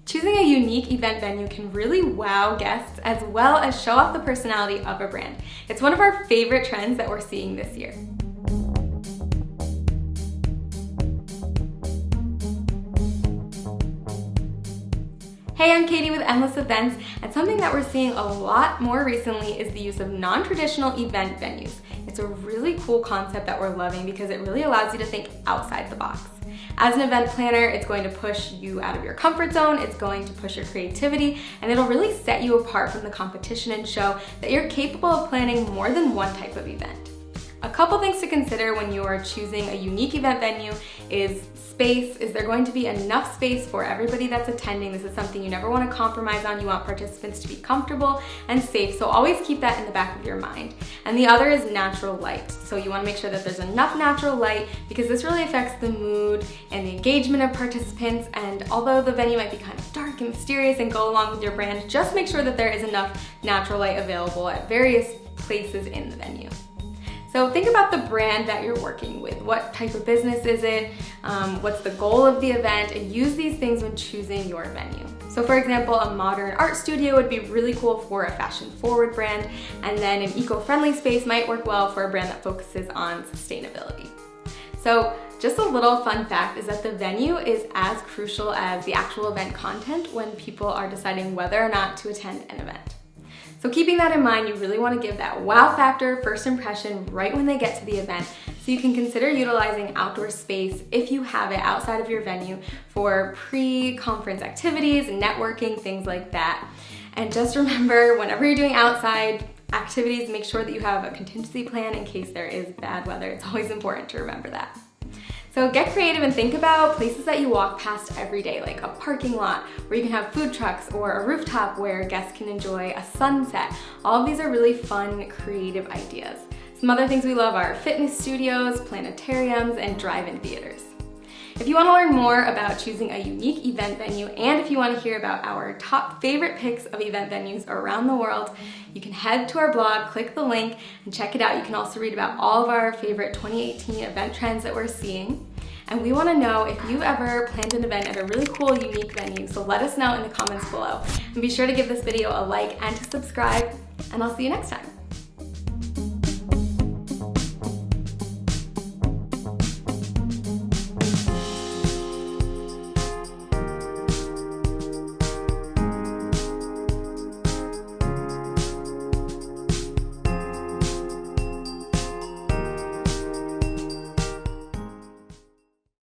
Choosing a unique event venue can really wow guests as well as show off the personality of a brand. It's one of our favorite trends that we're seeing this year. Hey, I'm Katie with Endless Events, and something that we're seeing a lot more recently is the use of non-traditional event venues. It's a really cool concept that we're loving because it really allows you to think outside the box. As an event planner, it's going to push you out of your comfort zone, it's going to push your creativity, and it'll really set you apart from the competition and show that you're capable of planning more than one type of event. A couple things to consider when you are choosing a unique event venue is space. Is there going to be enough space for everybody that's attending? This is something you never want to compromise on. You want participants to be comfortable and safe, so always keep that in the back of your mind. And the other is natural light. So you want to make sure that there's enough natural light because this really affects the mood and the engagement of participants. And although the venue might be kind of dark and mysterious and go along with your brand, just make sure that there is enough natural light available at various places in the venue. So think about the brand that you're working with. What type of business is it? What's the goal of the event? And use these things when choosing your venue. So for example, a modern art studio would be really cool for a fashion-forward brand, and then an eco-friendly space might work well for a brand that focuses on sustainability. So just a little fun fact is that the venue is as crucial as the actual event content when people are deciding whether or not to attend an event. So keeping that in mind, you really want to give that wow factor first impression right when they get to the event, so you can consider utilizing outdoor space if you have it outside of your venue for pre-conference activities, networking, things like that. And just remember, whenever you're doing outside activities, make sure that you have a contingency plan in case there is bad weather. It's always important to remember that. So get creative and think about places that you walk past every day, like a parking lot where you can have food trucks, or a rooftop where guests can enjoy a sunset. All of these are really fun, creative ideas. Some other things we love are fitness studios, planetariums, and drive-in theaters. If you want to learn more about choosing a unique event venue, and if you want to hear about our top favorite picks of event venues around the world, you can head to our blog, click the link, and check it out. You can also read about all of our favorite 2018 event trends that we're seeing. And we want to know if you've ever planned an event at a really cool, unique venue, so let us know in the comments below. And be sure to give this video a like and to subscribe, and I'll see you next time.